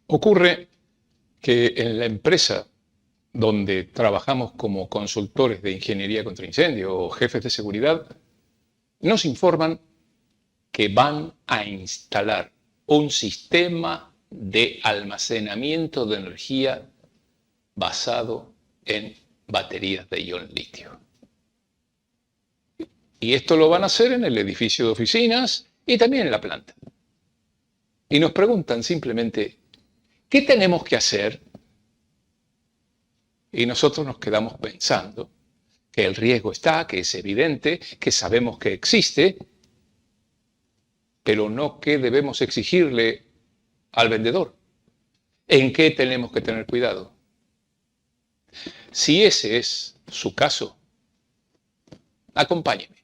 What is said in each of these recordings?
Ocurre que en la empresa donde trabajamos como consultores de ingeniería contra incendio o jefes de seguridad, nos informan que van a instalar un sistema de almacenamiento de energía basado en baterías de ion litio. Y esto lo van a hacer en el edificio de oficinas y también en la planta. Y nos preguntan simplemente, ¿qué tenemos que hacer? Y nosotros nos quedamos pensando que el riesgo está, que es evidente, que sabemos que existe, pero no qué debemos exigirle al vendedor. ¿En qué tenemos que tener cuidado? Si ese es su caso, acompáñeme.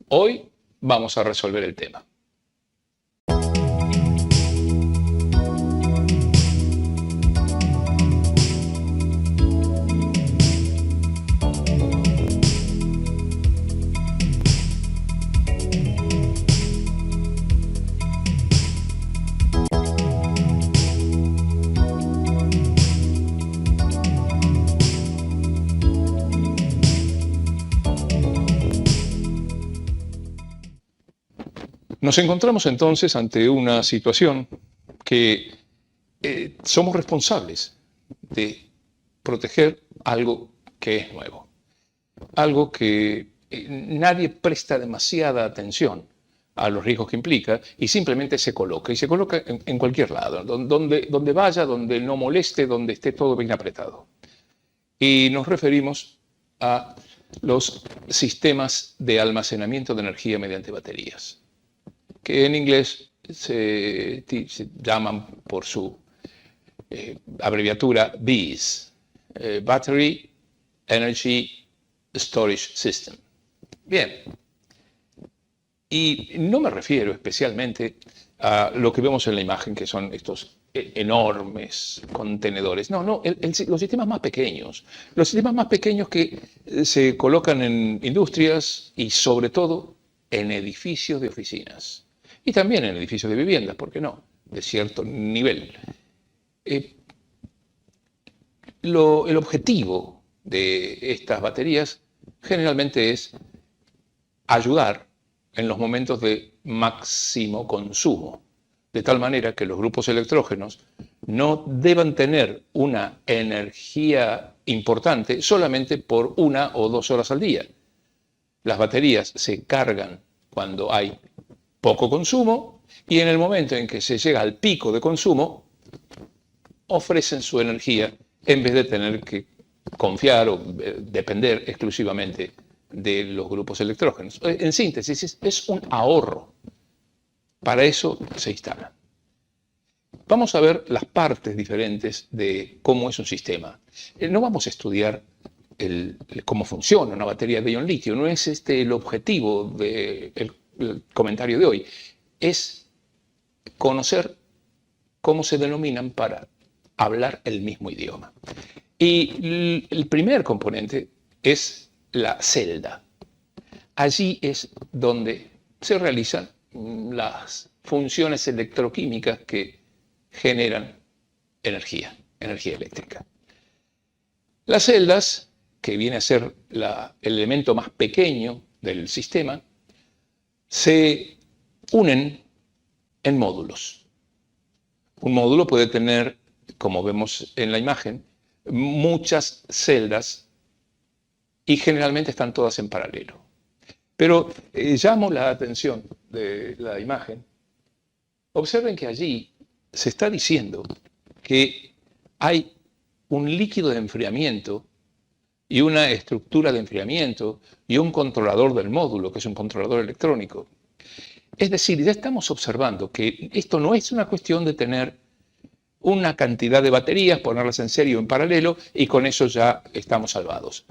Hoy vamos a resolver el tema. Nos encontramos entonces ante una situación que somos responsables de proteger algo que es nuevo, algo que nadie presta demasiada atención a los riesgos que implica y simplemente se coloca, y se coloca en cualquier lado, donde vaya, donde no moleste, donde esté todo bien apretado. Y nos referimos a los sistemas de almacenamiento de energía mediante baterías, que en inglés se llaman por su abreviatura BESS, Battery Energy Storage System. Bien, y no me refiero especialmente a lo que vemos en la imagen, que son estos enormes contenedores. No, los sistemas más pequeños. Los sistemas más pequeños que se colocan en industrias y sobre todo en edificios de oficinas. Y también en edificios de viviendas, ¿por qué no? De cierto nivel. El objetivo de estas baterías generalmente es ayudar en los momentos de máximo consumo, de tal manera que los grupos electrógenos no deban tener una energía importante solamente por 1 o 2 horas al día. Las baterías se cargan cuando hay poco consumo y en el momento en que se llega al pico de consumo, ofrecen su energía en vez de tener que confiar o depender exclusivamente de los grupos electrógenos. En síntesis, es un ahorro. Para eso se instalan. Vamos a ver las partes diferentes de cómo es un sistema. No vamos a estudiar cómo funciona una batería de ion litio, no es este el objetivo del comentario de hoy, es conocer cómo se denominan para hablar el mismo idioma. Y el primer componente es la celda. Allí es donde se realizan las funciones electroquímicas que generan energía eléctrica. Las celdas, que viene a ser el elemento más pequeño del sistema, se unen en módulos. Un módulo puede tener, como vemos en la imagen, muchas celdas y generalmente están todas en paralelo. Pero llamo la atención de la imagen. Observen que allí se está diciendo que hay un líquido de enfriamiento y una estructura de enfriamiento y un controlador del módulo, que es un controlador electrónico. Es decir, ya estamos observando que esto no es una cuestión de tener una cantidad de baterías, ponerlas en serie o en paralelo, y con eso ya estamos salvados.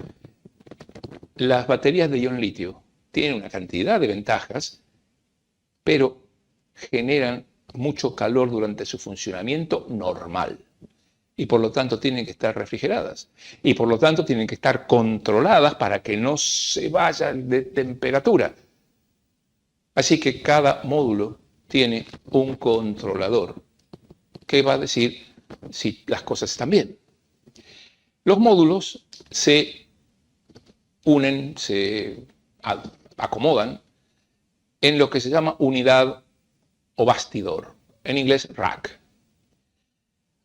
Las baterías de ion litio tienen una cantidad de ventajas, pero generan mucho calor durante su funcionamiento normal. Y por lo tanto tienen que estar refrigeradas. Y por lo tanto tienen que estar controladas para que no se vayan de temperatura. Así que cada módulo tiene un controlador que va a decir si las cosas están bien. Los módulos se unen, se acomodan en lo que se llama unidad o bastidor, en inglés rack.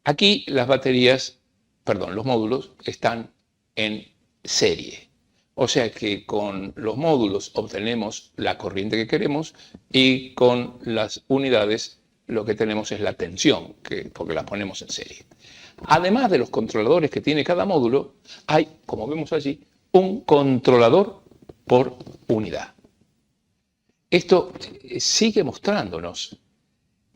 Aquí las los módulos están en serie. O sea que con los módulos obtenemos la corriente que queremos y con las unidades lo que tenemos es la tensión, porque las ponemos en serie. Además de los controladores que tiene cada módulo, hay, como vemos allí, un controlador por unidad. Esto sigue mostrándonos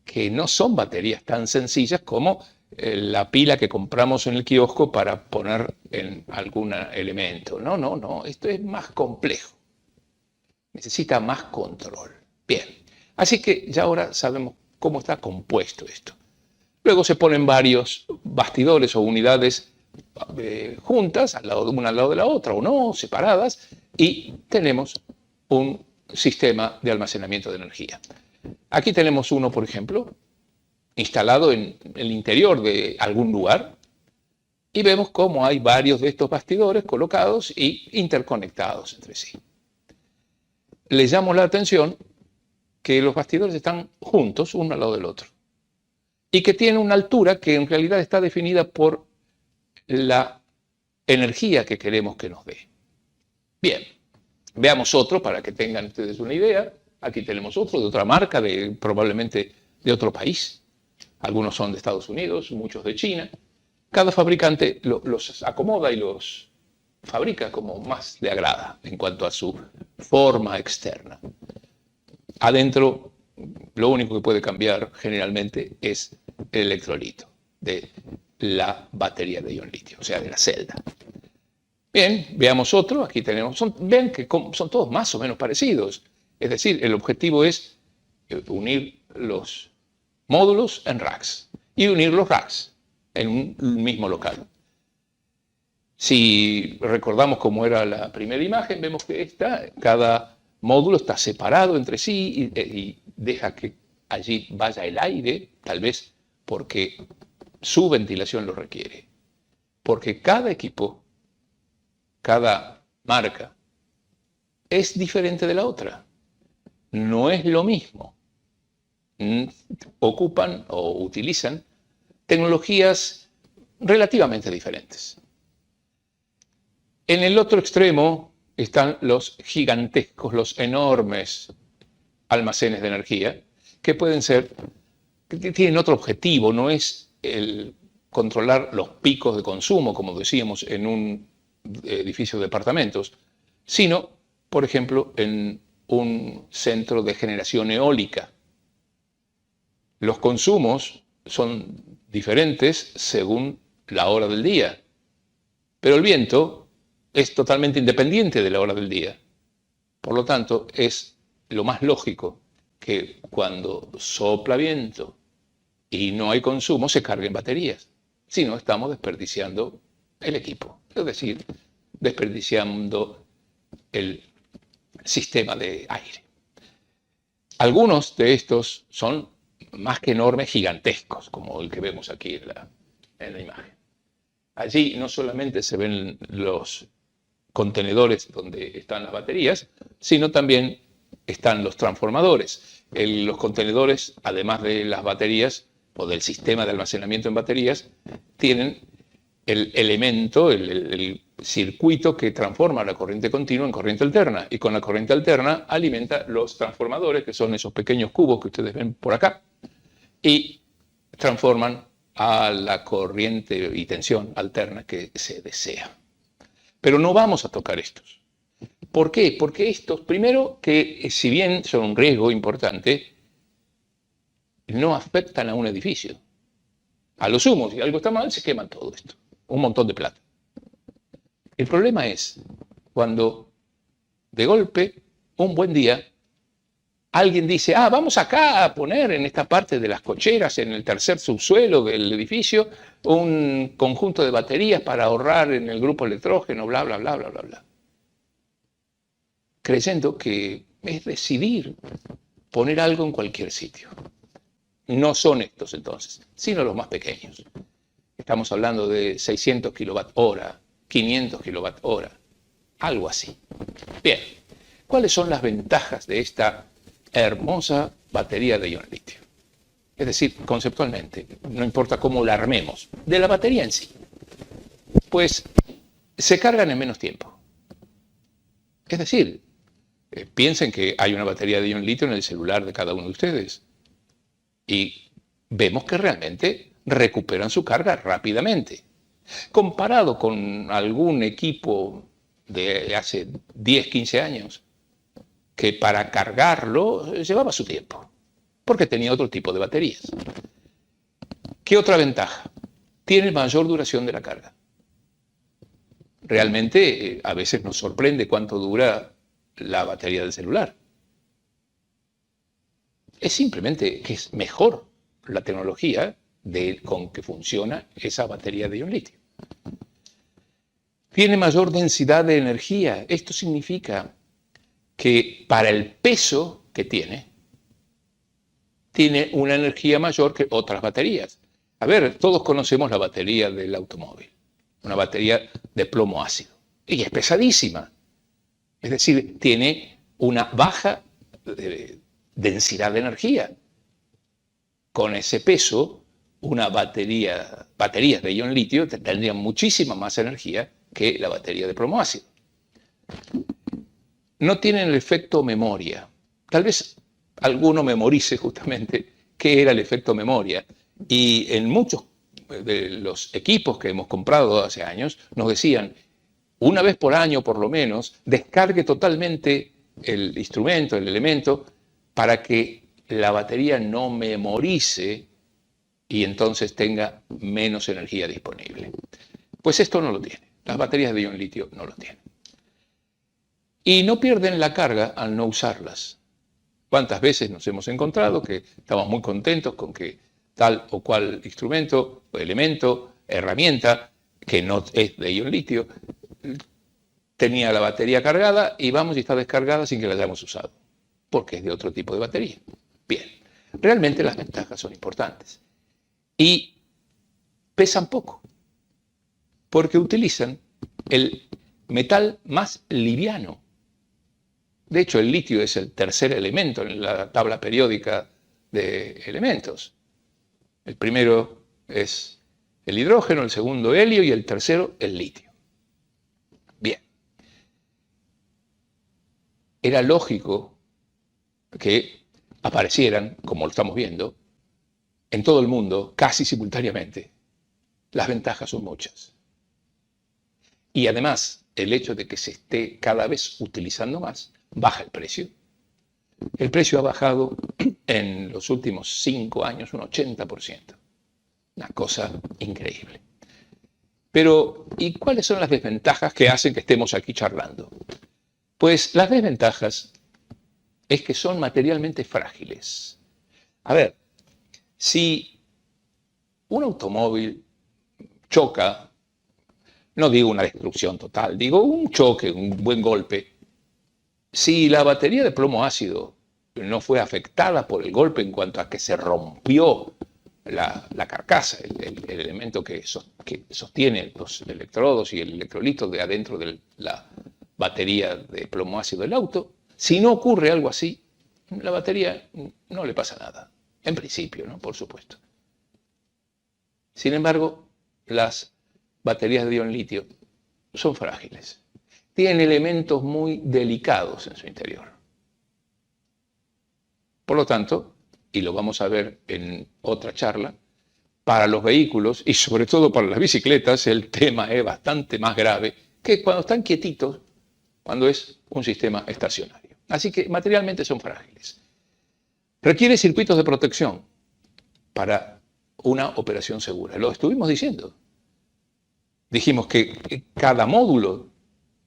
que no son baterías tan sencillas como la pila que compramos en el kiosco para poner en algún elemento. No, esto es más complejo. Necesita más control. Bien, así que ya ahora sabemos cómo está compuesto esto. Luego se ponen varios bastidores o unidades juntas, una al lado de la otra o no, separadas, y tenemos un sistema de almacenamiento de energía. Aquí tenemos uno, por ejemplo, instalado en el interior de algún lugar y vemos cómo hay varios de estos bastidores colocados y interconectados entre sí. Les llamo la atención que los bastidores están juntos, uno al lado del otro, y que tienen una altura que en realidad está definida por la energía que queremos que nos dé. Bien, veamos otro para que tengan ustedes una idea. Aquí tenemos otro de otra marca, probablemente de otro país. Algunos son de Estados Unidos, muchos de China. Cada fabricante los acomoda y los fabrica como más le agrada en cuanto a su forma externa. Adentro, lo único que puede cambiar generalmente es el electrolito de la batería de ion litio, o sea, de la celda. Bien, veamos otro. Aquí tenemos, ven que son todos más o menos parecidos. Es decir, el objetivo es unir los módulos en racks y unir los racks en un mismo local. Si recordamos cómo era la primera imagen, vemos que cada módulo está separado entre sí y deja que allí vaya el aire, tal vez porque su ventilación lo requiere. Porque cada equipo, cada marca, es diferente de la otra. No es lo mismo. Ocupan o utilizan tecnologías relativamente diferentes. En el otro extremo están los gigantescos, los enormes almacenes de energía, que tienen otro objetivo, no es el controlar los picos de consumo, como decíamos, en un edificio de departamentos, sino, por ejemplo, en un centro de generación eólica. Los consumos son diferentes según la hora del día, pero el viento es totalmente independiente de la hora del día. Por lo tanto, es lo más lógico que cuando sopla viento y no hay consumo se carguen baterías. Si no, estamos desperdiciando el equipo, es decir, desperdiciando el sistema de aire. Algunos de estos son más que enormes, gigantescos, como el que vemos aquí en la imagen. Allí no solamente se ven los contenedores donde están las baterías, sino también están los transformadores. Los contenedores, además de las baterías o del sistema de almacenamiento en baterías, tienen el elemento, el circuito que transforma la corriente continua en corriente alterna, y con la corriente alterna alimenta los transformadores, que son esos pequeños cubos que ustedes ven por acá, y transforman a la corriente y tensión alterna que se desea. Pero no vamos a tocar estos. ¿Por qué? Porque estos, primero, que si bien son un riesgo importante, no afectan a un edificio. A lo sumo, si algo está mal, se quema todo esto. Un montón de plata. El problema es cuando, de golpe, un buen día, alguien dice, vamos acá a poner en esta parte de las cocheras, en el tercer subsuelo del edificio, un conjunto de baterías para ahorrar en el grupo electrógeno, bla, bla, bla, bla, bla, bla. Creyendo que es decidir poner algo en cualquier sitio. no son estos entonces, sino los más pequeños. Estamos hablando de 600 kWh, 500 kWh, algo así. Bien, ¿cuáles son las ventajas de esta hermosa batería de ion litio? Es decir, conceptualmente, no importa cómo la armemos, de la batería en sí. Pues se cargan en menos tiempo. Es decir, piensen que hay una batería de ion litio en el celular de cada uno de ustedes y vemos que realmente recuperan su carga rápidamente. Comparado con algún equipo de hace 10, 15 años, que para cargarlo llevaba su tiempo, porque tenía otro tipo de baterías. ¿Qué otra ventaja? Tiene mayor duración de la carga. Realmente a veces nos sorprende cuánto dura la batería del celular. Es simplemente que es mejor la tecnología con que funciona esa batería de ion litio. Tiene mayor densidad de energía. Esto significa que para el peso que tiene una energía mayor que otras baterías. A ver, todos conocemos la batería del automóvil, una batería de plomo ácido, y es pesadísima. Es decir, tiene una baja densidad de energía. Con ese peso, baterías de ion litio tendrían muchísima más energía que la batería de plomo ácido. No tienen el efecto memoria. Tal vez alguno memorice justamente qué era el efecto memoria. Y en muchos de los equipos que hemos comprado hace años nos decían, una vez por año por lo menos, descargue totalmente el instrumento, el elemento, para que la batería no memorice y entonces tenga menos energía disponible. Pues esto no lo tiene. Las baterías de ion litio no lo tienen. Y no pierden la carga al no usarlas. ¿Cuántas veces nos hemos encontrado que estamos muy contentos con que tal o cual instrumento, o elemento, herramienta, que no es de ion litio, tenía la batería cargada y vamos y está descargada sin que la hayamos usado, porque es de otro tipo de batería? Bien, realmente las ventajas son importantes. Y pesan poco, porque utilizan el metal más liviano. De hecho, el litio es el tercer elemento en la tabla periódica de elementos. El primero es el hidrógeno, el segundo helio y el tercero el litio. Bien. Era lógico que aparecieran, como lo estamos viendo, en todo el mundo, casi simultáneamente. Las ventajas son muchas. Y además, el hecho de que se esté cada vez utilizando más, baja el precio. El precio ha bajado en los últimos 5 años un 80%. Una cosa increíble. Pero, ¿y cuáles son las desventajas que hacen que estemos aquí charlando? Pues las desventajas es que son materialmente frágiles. A ver, si un automóvil choca, no digo una destrucción total, digo un choque, un buen golpe, si la batería de plomo ácido no fue afectada por el golpe en cuanto a que se rompió la carcasa, el elemento que sostiene los electrodos y el electrolito de adentro de la batería de plomo ácido del auto, si no ocurre algo así, la batería no le pasa nada. En principio, ¿no? Por supuesto. Sin embargo, las baterías de ion litio son frágiles. Tienen elementos muy delicados en su interior. Por lo tanto, y lo vamos a ver en otra charla, para los vehículos y sobre todo para las bicicletas el tema es bastante más grave que cuando están quietitos, cuando es un sistema estacionario. Así que materialmente son frágiles. Requiere circuitos de protección para una operación segura. Lo estuvimos diciendo. Dijimos que cada módulo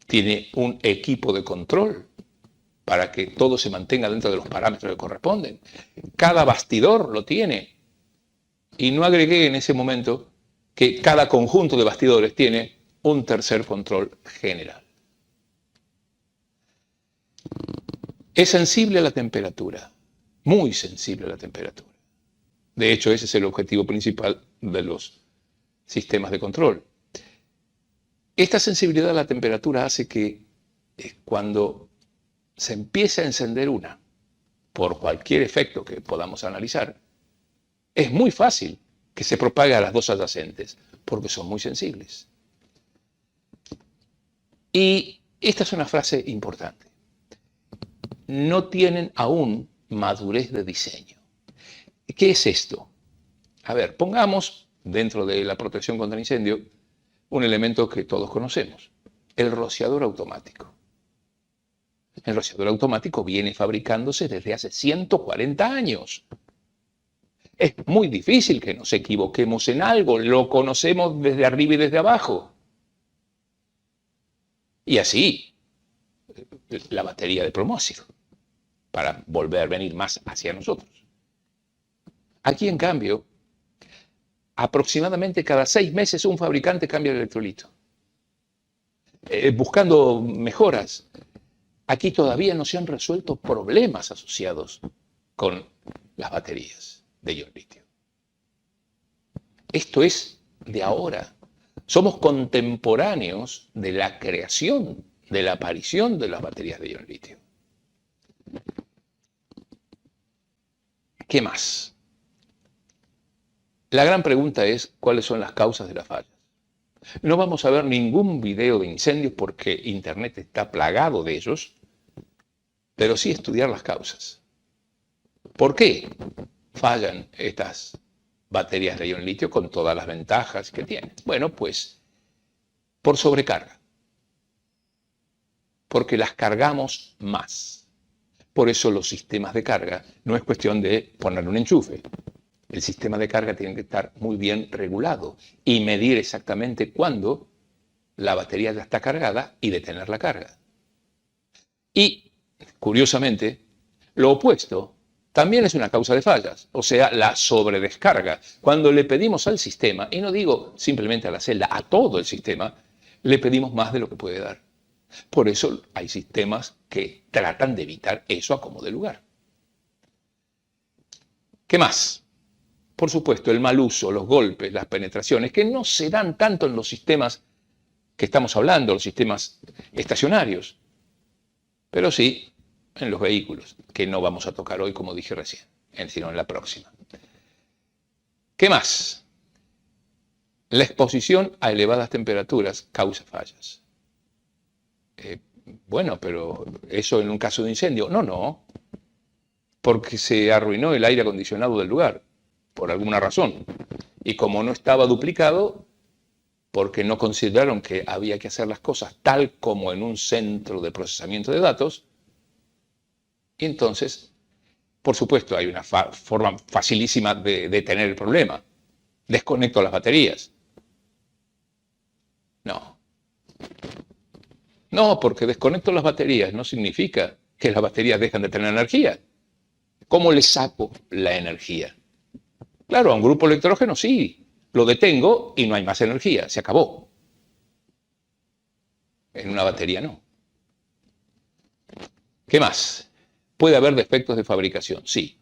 tiene un equipo de control para que todo se mantenga dentro de los parámetros que corresponden. Cada bastidor lo tiene. Y no agregué en ese momento que cada conjunto de bastidores tiene un tercer control general. Es sensible a la temperatura, muy sensible a la temperatura. De hecho, ese es el objetivo principal de los sistemas de control. Esta sensibilidad a la temperatura hace que cuando se empieza a encender una, por cualquier efecto que podamos analizar, es muy fácil que se propague a las dos adyacentes, porque son muy sensibles. Y esta es una frase importante. No tienen aún madurez de diseño. ¿Qué es esto? A ver, pongamos dentro de la protección contra incendio un elemento que todos conocemos, el rociador automático. El rociador automático viene fabricándose desde hace 140 años. Es muy difícil que nos equivoquemos en algo, lo conocemos desde arriba y desde abajo. Y así, la batería de plomóxido, para volver a venir más hacia nosotros. Aquí, en cambio, aproximadamente cada 6 meses un fabricante cambia el electrolito, buscando mejoras. Aquí todavía no se han resuelto problemas asociados con las baterías de ion litio. Esto es de ahora. Somos contemporáneos de la creación, de la aparición de las baterías de ion litio. ¿Qué más? La gran pregunta es, ¿cuáles son las causas de las fallas? No vamos a ver ningún video de incendios porque Internet está plagado de ellos, pero sí estudiar las causas. ¿Por qué fallan estas baterías de ion litio con todas las ventajas que tienen? Bueno, pues por sobrecarga, porque las cargamos más. Por eso los sistemas de carga no es cuestión de poner un enchufe. El sistema de carga tiene que estar muy bien regulado y medir exactamente cuándo la batería ya está cargada y detener la carga. Y, curiosamente, lo opuesto también es una causa de fallas, o sea, la sobredescarga. Cuando le pedimos al sistema, y no digo simplemente a la celda, a todo el sistema, le pedimos más de lo que puede dar. Por eso hay sistemas que tratan de evitar eso a como de lugar. ¿Qué más? Por supuesto, el mal uso, los golpes, las penetraciones, que no se dan tanto en los sistemas que estamos hablando, los sistemas estacionarios, pero sí en los vehículos, que no vamos a tocar hoy, como dije recién, sino en la próxima. ¿Qué más? La exposición a elevadas temperaturas causa fallas. Bueno, pero eso en un caso de incendio. No, porque se arruinó el aire acondicionado del lugar, por alguna razón. Y como no estaba duplicado, porque no consideraron que había que hacer las cosas tal como en un centro de procesamiento de datos, y entonces, por supuesto, hay una forma facilísima de detener el problema. Desconecto las baterías. No, porque desconecto las baterías no significa que las baterías dejan de tener energía. ¿Cómo le saco la energía? Claro, a un grupo electrógeno sí, lo detengo y no hay más energía, se acabó. En una batería no. ¿Qué más? ¿Puede haber defectos de fabricación? Sí.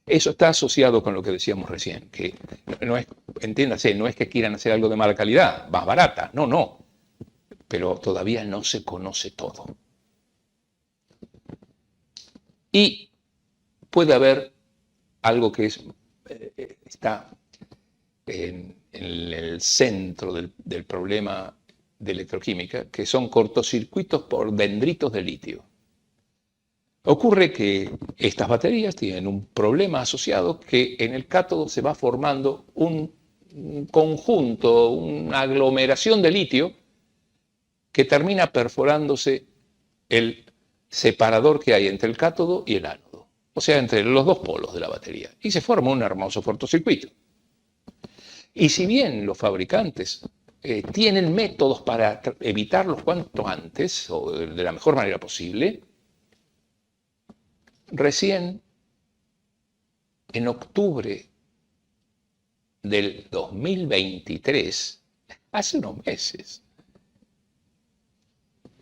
Eso está asociado con lo que decíamos recién, que no es, entiéndase, no es que quieran hacer algo de mala calidad, más barata, no. Pero todavía no se conoce todo. Y puede haber algo que está en el centro del problema de electroquímica, que son cortocircuitos por dendritos de litio. Ocurre que estas baterías tienen un problema asociado que en el cátodo se va formando un conjunto, una aglomeración de litio que termina perforándose el separador que hay entre el cátodo y el ánodo, o sea, entre los dos polos de la batería, y se forma un hermoso cortocircuito. Y si bien los fabricantes tienen métodos para evitarlos cuanto antes, o de la mejor manera posible, recién en octubre del 2023, hace unos meses,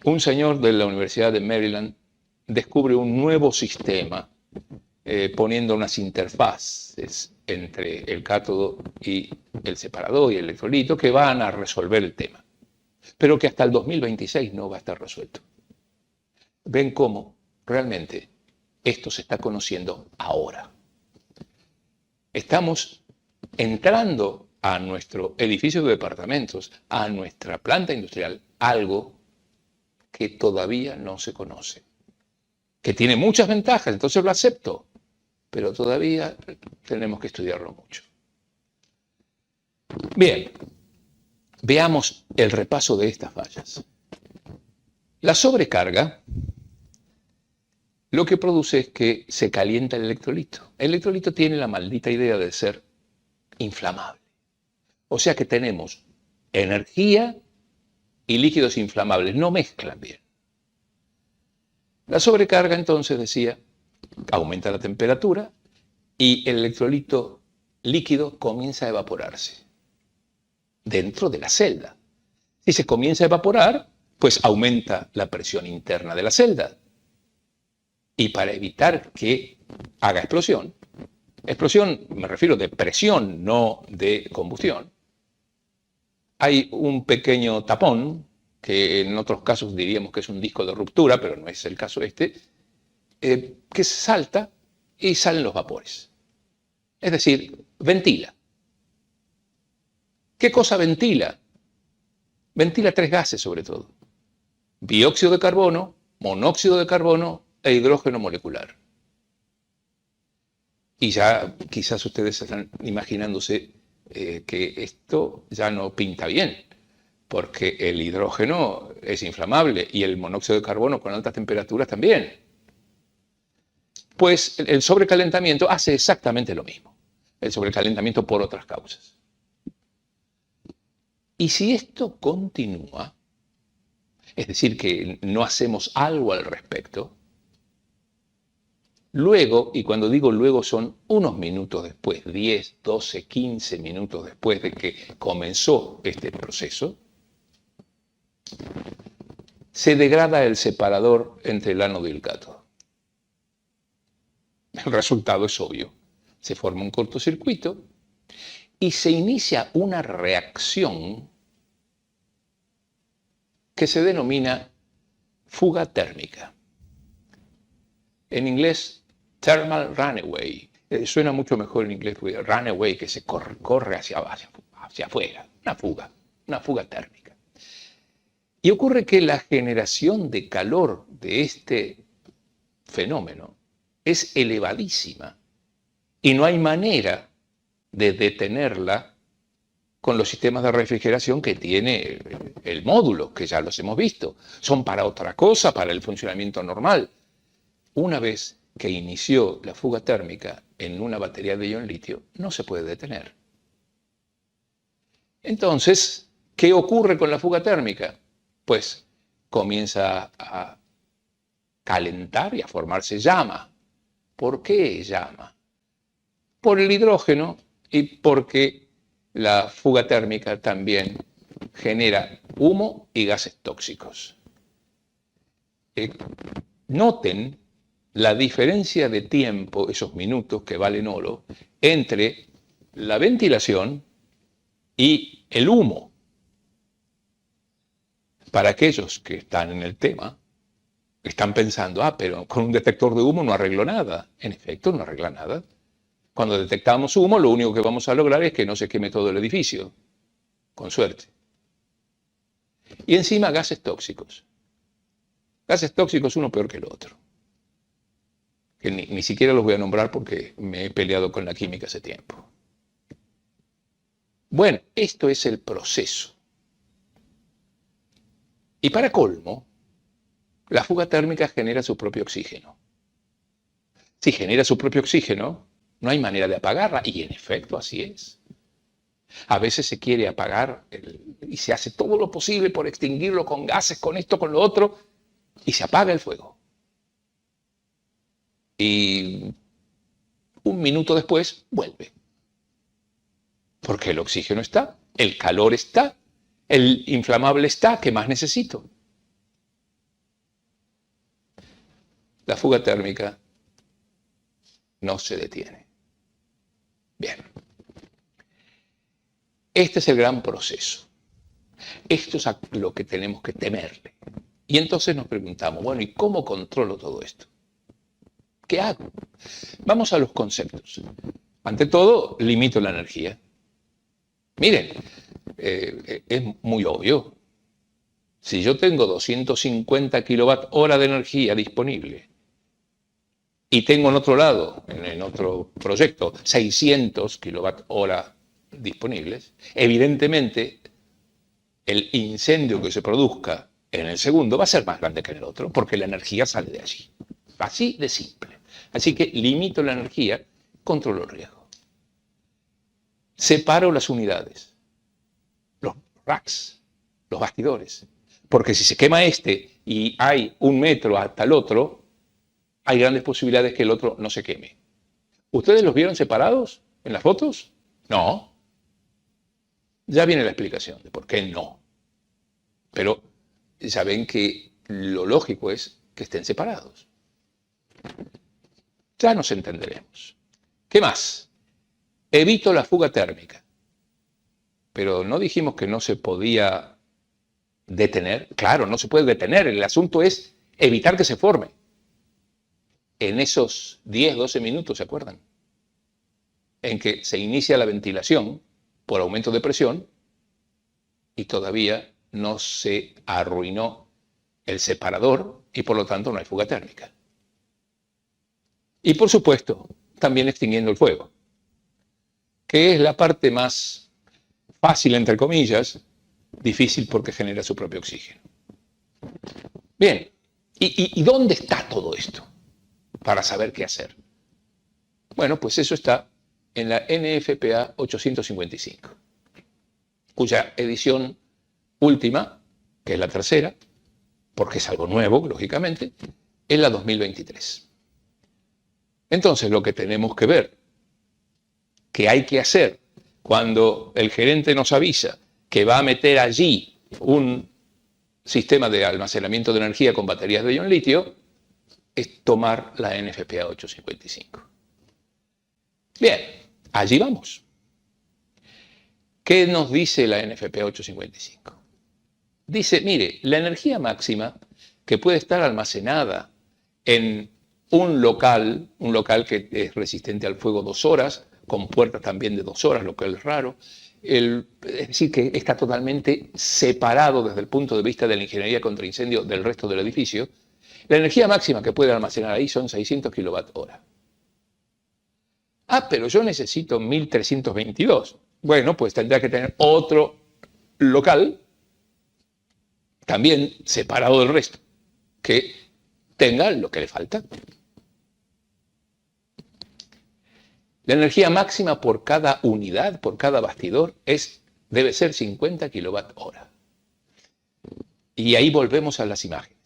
un señor de la Universidad de Maryland descubre un nuevo sistema poniendo unas interfaces entre el cátodo y el separador y el electrolito que van a resolver el tema, pero que hasta el 2026 no va a estar resuelto. Ven cómo realmente esto se está conociendo ahora. Estamos entrando a nuestro edificio de departamentos, a nuestra planta industrial, algo que todavía no se conoce, que tiene muchas ventajas, entonces lo acepto, pero todavía tenemos que estudiarlo mucho. Bien, veamos el repaso de estas fallas. La sobrecarga lo que produce es que se calienta el electrolito. El electrolito tiene la maldita idea de ser inflamable. O sea que tenemos energía y líquidos inflamables, no mezclan bien. La sobrecarga entonces, decía, aumenta la temperatura y el electrolito líquido comienza a evaporarse dentro de la celda. Si se comienza a evaporar, pues aumenta la presión interna de la celda. Y para evitar que haga explosión me refiero de presión, no de combustión, hay un pequeño tapón, que en otros casos diríamos que es un disco de ruptura, pero no es el caso este, que salta y salen los vapores. Es decir, ventila. ¿Qué cosa ventila? Ventila 3 gases sobre todo. Dióxido de carbono, monóxido de carbono e hidrógeno molecular. Y ya quizás ustedes están imaginándose que esto ya no pinta bien, porque el hidrógeno es inflamable y el monóxido de carbono con altas temperaturas también. Pues el sobrecalentamiento hace exactamente lo mismo. El sobrecalentamiento por otras causas. Y si esto continúa, es decir, que no hacemos algo al respecto, luego, y cuando digo luego son unos minutos después, 10, 12, 15 minutos después de que comenzó este proceso, se degrada el separador entre el ánodo y el cátodo. El resultado es obvio. Se forma un cortocircuito y se inicia una reacción que se denomina fuga térmica. En inglés, thermal runaway. Suena mucho mejor en inglés, runaway, que se corre hacia afuera. Una fuga térmica. Y ocurre que la generación de calor de este fenómeno es elevadísima y no hay manera de detenerla con los sistemas de refrigeración que tiene el módulo, que ya los hemos visto. Son para otra cosa, para el funcionamiento normal. Una vez que inició la fuga térmica en una batería de ion litio, no se puede detener. Entonces, ¿qué ocurre con la fuga térmica? Pues comienza a calentar y a formarse llama. ¿Por qué llama? Por el hidrógeno y porque la fuga térmica también genera humo y gases tóxicos. Noten la diferencia de tiempo, esos minutos que valen oro, entre la ventilación y el humo. Para aquellos que están en el tema, están pensando, pero con un detector de humo no arreglo nada. En efecto, no arregla nada. Cuando detectamos humo, lo único que vamos a lograr es que no se queme todo el edificio, con suerte. Y encima gases tóxicos. Gases tóxicos uno peor que el otro. Que ni siquiera los voy a nombrar porque me he peleado con la química hace tiempo. Bueno, esto es el proceso. Y para colmo, la fuga térmica genera su propio oxígeno. Si genera su propio oxígeno, no hay manera de apagarla, y en efecto así es. A veces se quiere apagar y se hace todo lo posible por extinguirlo con gases, con esto, con lo otro, y se apaga el fuego. Y un minuto después vuelve. Porque el oxígeno está, el calor está, el inflamable está, ¿qué más necesito? La fuga térmica no se detiene. Bien. Este es el gran proceso. Esto es a lo que tenemos que temerle. Y entonces nos preguntamos, bueno, ¿y cómo controlo todo esto? ¿Qué hago? Vamos a los conceptos. Ante todo, limito la energía. Miren, es muy obvio. Si yo tengo 250 kilowatt-hora de energía disponible y tengo en otro lado, en otro proyecto, 600 kilowatt-hora disponibles, evidentemente el incendio que se produzca en el segundo va a ser más grande que en el otro, porque la energía sale de allí. Así de simple. Así que limito la energía, controlo el riesgo. Separo las unidades, los racks, los bastidores. Porque si se quema este y hay 1 metro hasta el otro, hay grandes posibilidades que el otro no se queme. ¿Ustedes los vieron separados en las fotos? No. Ya viene la explicación de por qué no. Pero ya ven que lo lógico es que estén separados. Ya nos entenderemos. ¿Qué más? Evito la fuga térmica. Pero no dijimos que no se podía detener. Claro, no se puede detener. El asunto es evitar que se forme. En esos 10, 12 minutos, ¿se acuerdan? En que se inicia la ventilación por aumento de presión y todavía no se arruinó el separador y por lo tanto no hay fuga térmica. Y por supuesto, también extinguiendo el fuego, que es la parte más fácil, entre comillas, difícil porque genera su propio oxígeno. Bien, ¿y dónde está todo esto? Para saber qué hacer. Bueno, pues eso está en la NFPA 855, cuya edición última, que es la tercera, porque es algo nuevo, lógicamente, es la 2023. Entonces, lo que tenemos que ver, que hay que hacer cuando el gerente nos avisa que va a meter allí un sistema de almacenamiento de energía con baterías de ion litio, es tomar la NFPA 855. Bien, allí vamos. ¿Qué nos dice la NFPA 855? Dice, mire, la energía máxima que puede estar almacenada en un local que es resistente al fuego 2 horas, con puertas también de 2 horas, lo que es raro, es decir, que está totalmente separado desde el punto de vista de la ingeniería contra incendio del resto del edificio. La energía máxima que puede almacenar ahí son 600 kilowatt-hora. Ah, pero yo necesito 1322. Bueno, pues tendrá que tener otro local, también separado del resto, que tenga lo que le falta. La energía máxima por cada unidad, por cada bastidor, debe ser 50 kilowatt-hora. Y ahí volvemos a las imágenes.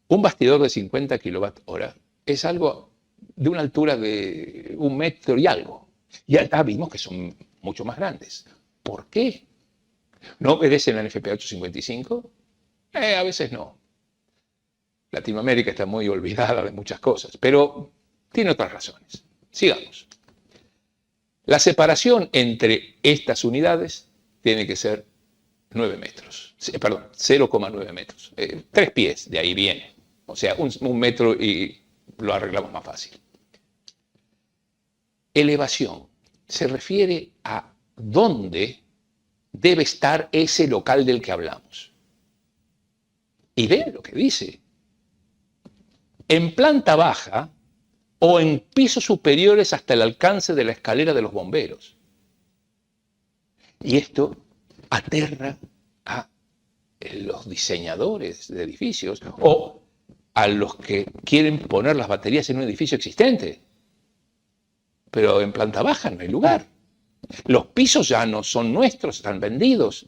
Un bastidor de 50 kilowatt-hora es algo de una altura de 1 metro y algo. Y acá vimos que son mucho más grandes. ¿Por qué? ¿No obedecen la NFPA 855? A veces no. Latinoamérica está muy olvidada de muchas cosas, pero tiene otras razones. Sigamos. La separación entre estas unidades tiene que ser 9 metros. Perdón, 0,9 metros. 3 pies, de ahí viene. O sea, 1 metro y lo arreglamos más fácil. Elevación se refiere a dónde debe estar ese local del que hablamos. Y vean lo que dice. En planta baja o en pisos superiores hasta el alcance de la escalera de los bomberos. Y esto aterra a los diseñadores de edificios o a los que quieren poner las baterías en un edificio existente. Pero en planta baja no hay lugar. Los pisos ya no son nuestros, están vendidos.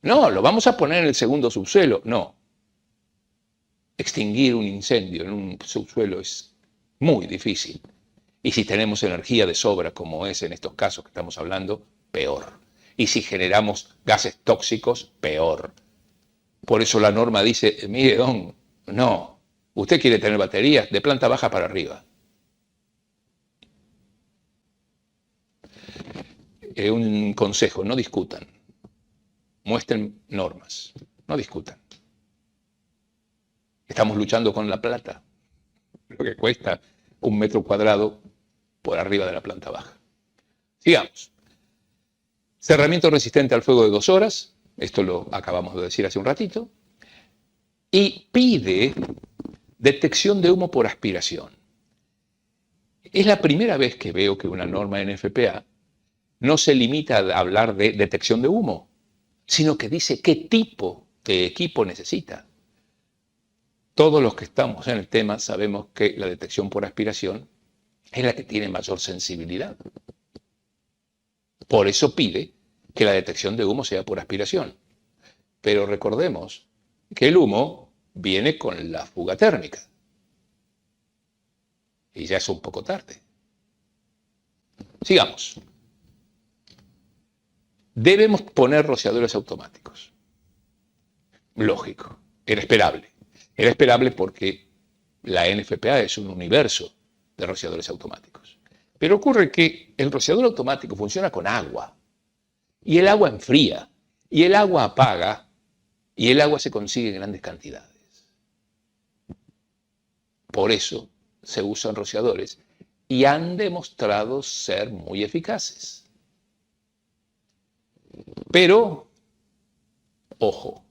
No, lo vamos a poner en el segundo subsuelo. No. Extinguir un incendio en un subsuelo es muy difícil. Y si tenemos energía de sobra, como es en estos casos que estamos hablando, peor. Y si generamos gases tóxicos, peor. Por eso la norma dice, mire, don, no. Usted quiere tener baterías de planta baja para arriba. Un consejo, no discutan. Muestren normas, no discutan. Estamos luchando con la plata, lo que cuesta 1 metro cuadrado por arriba de la planta baja. Sigamos. Cerramiento resistente al fuego de 2 horas, esto lo acabamos de decir hace un ratito, y pide detección de humo por aspiración. Es la primera vez que veo que una norma NFPA no se limita a hablar de detección de humo, sino que dice qué tipo de equipo necesita. Todos los que estamos en el tema sabemos que la detección por aspiración es la que tiene mayor sensibilidad. Por eso pide que la detección de humo sea por aspiración. Pero recordemos que el humo viene con la fuga térmica. Y ya es un poco tarde. Sigamos. Debemos poner rociadores automáticos. Lógico, era esperable. Era esperable porque la NFPA es un universo de rociadores automáticos. Pero ocurre que el rociador automático funciona con agua. Y el agua enfría. Y el agua apaga. Y el agua se consigue en grandes cantidades. Por eso se usan rociadores. Y han demostrado ser muy eficaces. Pero, ojo,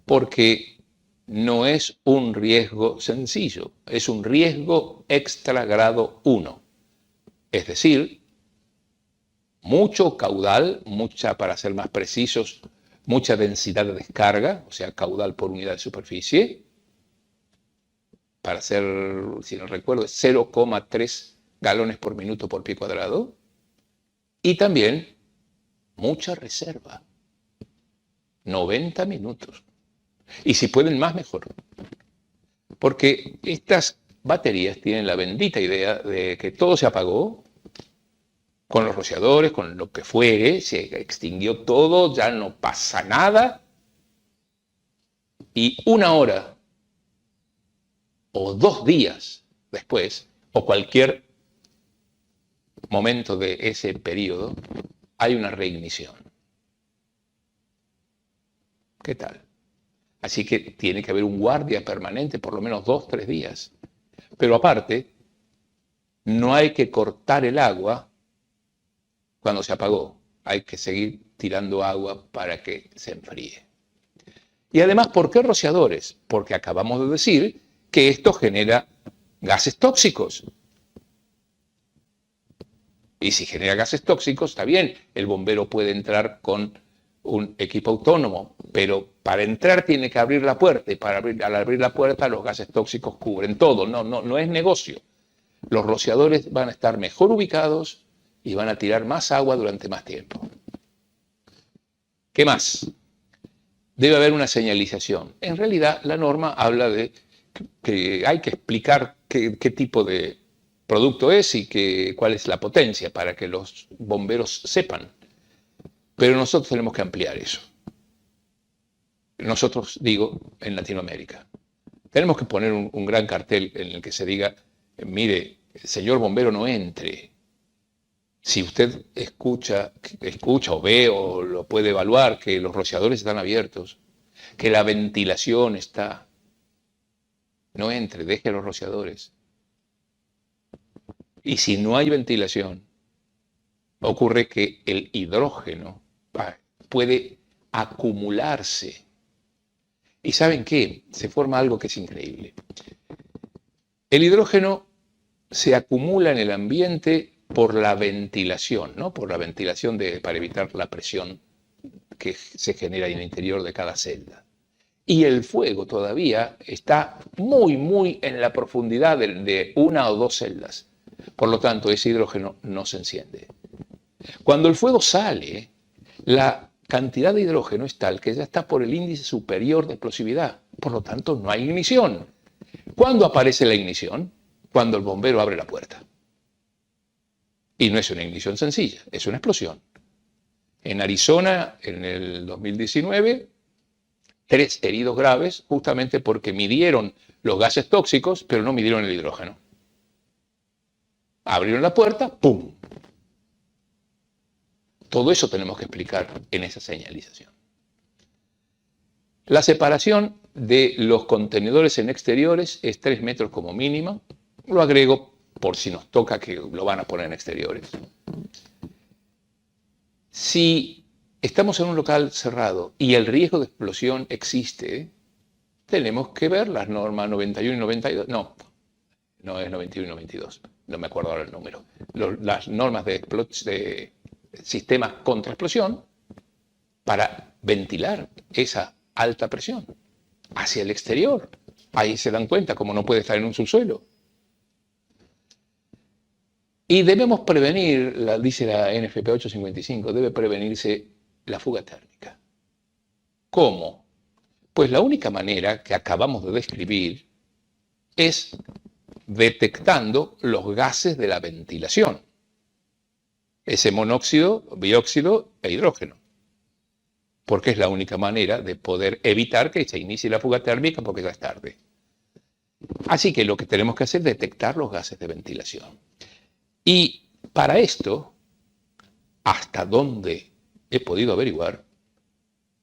porque no es un riesgo sencillo, es un riesgo extra grado 1. Es decir, mucho caudal, para ser más precisos, mucha densidad de descarga, o sea, caudal por unidad de superficie, para ser, si no recuerdo, 0,3 galones por minuto por pie cuadrado, y también mucha reserva, 90 minutos. Y si pueden más, mejor. Porque estas baterías tienen la bendita idea de que todo se apagó, con los rociadores, con lo que fuere, se extinguió todo, ya no pasa nada, y 1 hora o 2 días después, o cualquier momento de ese periodo, hay una reignición. ¿Qué tal? Así que tiene que haber un guardia permanente, por lo menos 2 o 3 días. Pero aparte, no hay que cortar el agua cuando se apagó. Hay que seguir tirando agua para que se enfríe. Y además, ¿por qué rociadores? Porque acabamos de decir que esto genera gases tóxicos. Y si genera gases tóxicos, está bien, el bombero puede entrar con un equipo autónomo, pero para entrar tiene que abrir la puerta, y al abrir la puerta los gases tóxicos cubren todo. No es negocio. Los rociadores van a estar mejor ubicados y van a tirar más agua durante más tiempo. ¿Qué más? Debe haber una señalización. En realidad, la norma habla de que hay que explicar qué tipo de producto es y cuál es la potencia para que los bomberos sepan. Pero nosotros tenemos que ampliar eso. Nosotros, digo, en Latinoamérica. Tenemos que poner un gran cartel en el que se diga, mire, señor bombero, no entre. Si usted escucha o ve o lo puede evaluar que los rociadores están abiertos, que la ventilación está, no entre, deje los rociadores. Y si no hay ventilación, ocurre que el hidrógeno puede acumularse. ¿Y saben qué? Se forma algo que es increíble. El hidrógeno se acumula en el ambiente por la ventilación, ¿no? Por la ventilación para evitar la presión que se genera en el interior de cada celda. Y el fuego todavía está muy en la profundidad de 1 o 2 celdas. Por lo tanto, ese hidrógeno no se enciende. Cuando el fuego sale, la cantidad de hidrógeno es tal que ya está por el índice superior de explosividad. Por lo tanto, no hay ignición. ¿Cuándo aparece la ignición? Cuando el bombero abre la puerta. Y no es una ignición sencilla, es una explosión. En Arizona, en el 2019, 3 heridos graves justamente porque midieron los gases tóxicos, pero no midieron el hidrógeno. Abrieron la puerta, ¡pum! Todo eso tenemos que explicar en esa señalización. La separación de los contenedores en exteriores es 3 metros como mínimo. Lo agrego por si nos toca que lo van a poner en exteriores. Si estamos en un local cerrado y el riesgo de explosión existe, tenemos que ver las normas 91 y 92. No es 91 y 92. No me acuerdo ahora el número. Las normas de sistemas contra explosión para ventilar esa alta presión hacia el exterior. Ahí se dan cuenta cómo no puede estar en un subsuelo. Y debemos prevenir, dice la NFPA 855, debe prevenirse la fuga térmica. ¿Cómo? Pues la única manera que acabamos de describir es detectando los gases de la ventilación. Ese monóxido, dióxido e hidrógeno. Porque es la única manera de poder evitar que se inicie la fuga térmica porque ya es tarde. Así que lo que tenemos que hacer es detectar los gases de ventilación. Y para esto, hasta donde he podido averiguar,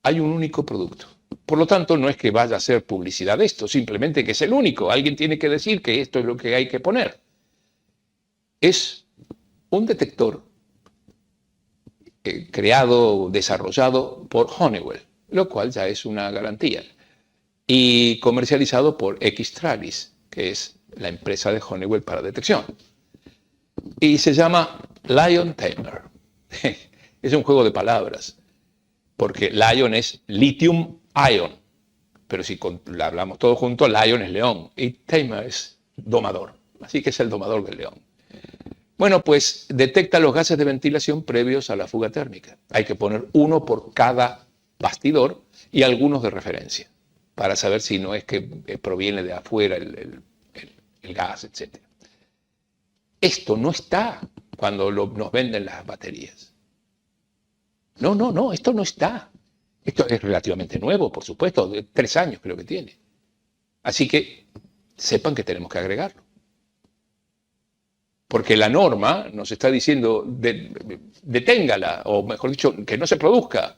hay un único producto. Por lo tanto, no es que vaya a ser publicidad esto, simplemente que es el único. Alguien tiene que decir que esto es lo que hay que poner. Es un detector creado, desarrollado por Honeywell, lo cual ya es una garantía, y comercializado por Xtralis, que es la empresa de Honeywell para detección. Y se llama Lion Tamer. Es un juego de palabras, porque Lion es lithium ion, pero si la hablamos todos juntos, Lion es león y Tamer es domador, así que es el domador del león. Bueno, pues detecta los gases de ventilación previos a la fuga térmica. Hay que poner uno por cada bastidor y algunos de referencia, para saber si no es que proviene de afuera el gas, etc. Esto no está cuando nos venden las baterías. No, esto no está. Esto es relativamente nuevo, por supuesto, de 3 años creo que tiene. Así que sepan que tenemos que agregarlo. Porque la norma nos está diciendo, deténgala, o mejor dicho, que no se produzca.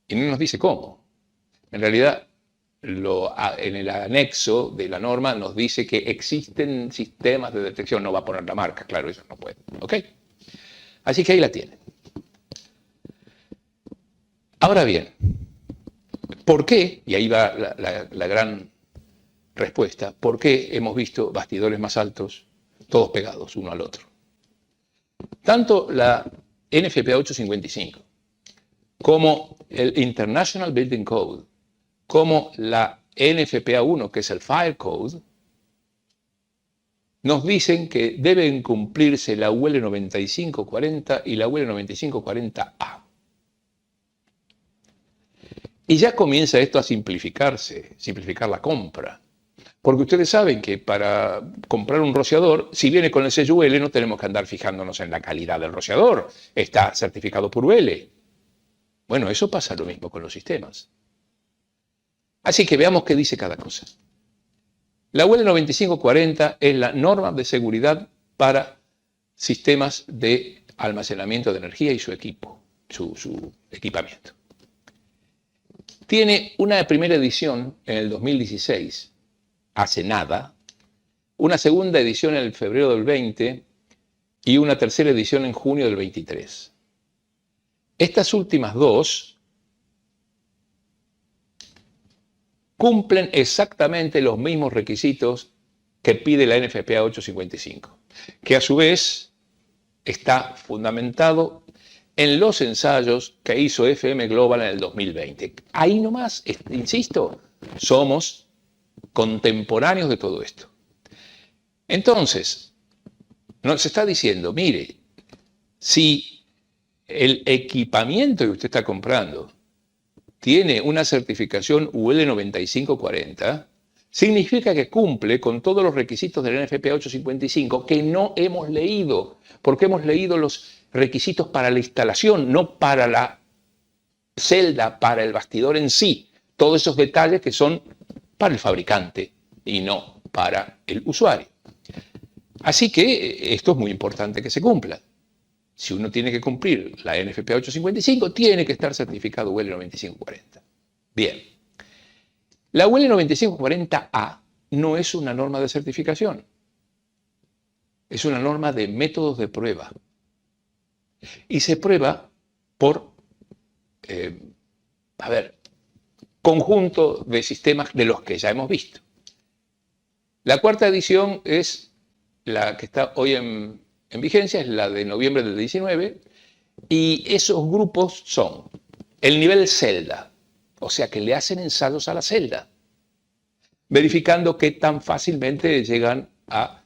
Y no nos dice cómo. En realidad, en el anexo de la norma nos dice que existen sistemas de detección. No va a poner la marca, claro, eso no puede. ¿Ok? Así que ahí la tienen. Ahora bien, ¿por qué? Y ahí va la gran respuesta. ¿Por qué hemos visto bastidores más altos, todos pegados uno al otro? Tanto la NFPA 855 como el International Building Code, como la NFPA 1, que es el Fire Code, nos dicen que deben cumplirse la UL 9540 y la UL 9540A. Y ya comienza esto a simplificarse, simplificar la compra. Porque ustedes saben que para comprar un rociador, si viene con el sello UL, no tenemos que andar fijándonos en la calidad del rociador. Está certificado por UL. Bueno, eso pasa lo mismo con los sistemas. Así que veamos qué dice cada cosa. La UL 9540 es la norma de seguridad para sistemas de almacenamiento de energía y su equipo, su equipamiento. Tiene una primera edición en el 2016, hace nada, una segunda edición en el febrero del 20 y una tercera edición en junio del 23. Estas últimas dos cumplen exactamente los mismos requisitos que pide la NFPA 855, que a su vez está fundamentado en los ensayos que hizo FM Global en el 2020. Ahí nomás, insisto, somos contemporáneos de todo esto. Entonces, nos está diciendo, mire, si el equipamiento que usted está comprando tiene una certificación UL 9540, significa que cumple con todos los requisitos de la NFPA 855 que no hemos leído, porque hemos leído los requisitos para la instalación, no para la celda, para el bastidor en sí. todos esos detalles que son para el fabricante y no para el usuario. Así que esto es muy importante que se cumpla. Si uno tiene que cumplir la NFPA 855, tiene que estar certificado UL 9540. Bien. La UL 9540A no es una norma de certificación. Es una norma de métodos de prueba. Y se prueba por, conjunto de sistemas de los que ya hemos visto. La cuarta edición es la que está hoy en vigencia, es la de noviembre del 19, y esos grupos son el nivel celda, o sea que le hacen ensayos a la celda, verificando qué tan fácilmente llegan a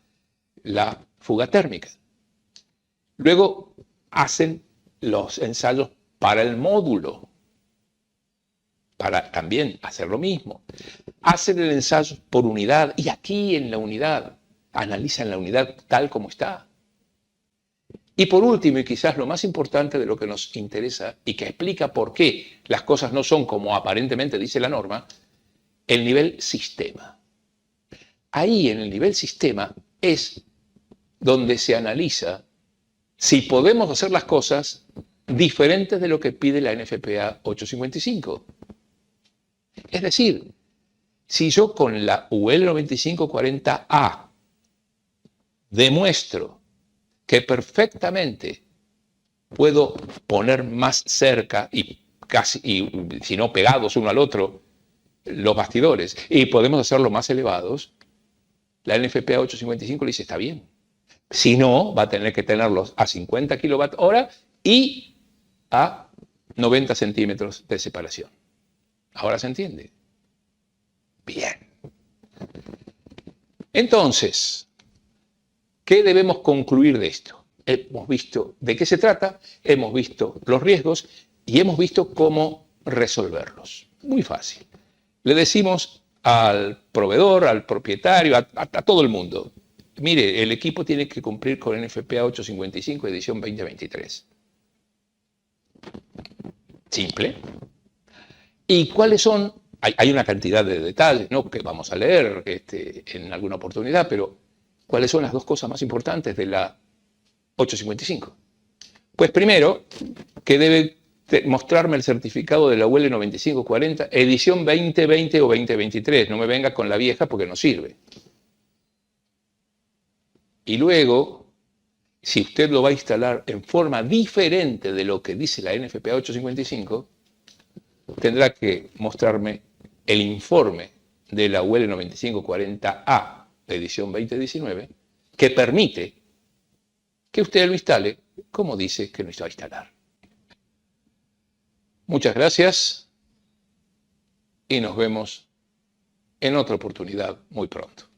la fuga térmica. Luego hacen los ensayos para el módulo, para también hacer lo mismo. Hacen el ensayo por unidad y aquí en la unidad, analizan la unidad tal como está. Y por último, y quizás lo más importante de lo que nos interesa y que explica por qué las cosas no son como aparentemente dice la norma, el nivel sistema. Ahí en el nivel sistema es donde se analiza si podemos hacer las cosas diferentes de lo que pide la NFPA 855. Es decir, si yo con la UL 9540A demuestro que perfectamente puedo poner más cerca y si no pegados uno al otro, los bastidores, y podemos hacerlo más elevados, la NFPA 855 le dice, está bien. Si no, va a tener que tenerlos a 50 kWh y a 90 centímetros de separación. ¿Ahora se entiende? Bien. Entonces, ¿qué debemos concluir de esto? Hemos visto de qué se trata, hemos visto los riesgos y hemos visto cómo resolverlos. Muy fácil. Le decimos al proveedor, al propietario, a todo el mundo, mire, el equipo tiene que cumplir con NFPA 855 edición 2023. Simple. ¿Y cuáles son? Hay una cantidad de detalles, ¿no?, que vamos a leer en alguna oportunidad, pero ¿cuáles son las dos cosas más importantes de la 855? Pues primero, que debe mostrarme el certificado de la UL 9540, edición 2020 o 2023. No me venga con la vieja porque no sirve. Y luego, si usted lo va a instalar en forma diferente de lo que dice la NFPA 855, tendrá que mostrarme el informe de la UL 9540A, edición 2019, que permite que usted lo instale como dice que lo va a instalar. Muchas gracias y nos vemos en otra oportunidad muy pronto.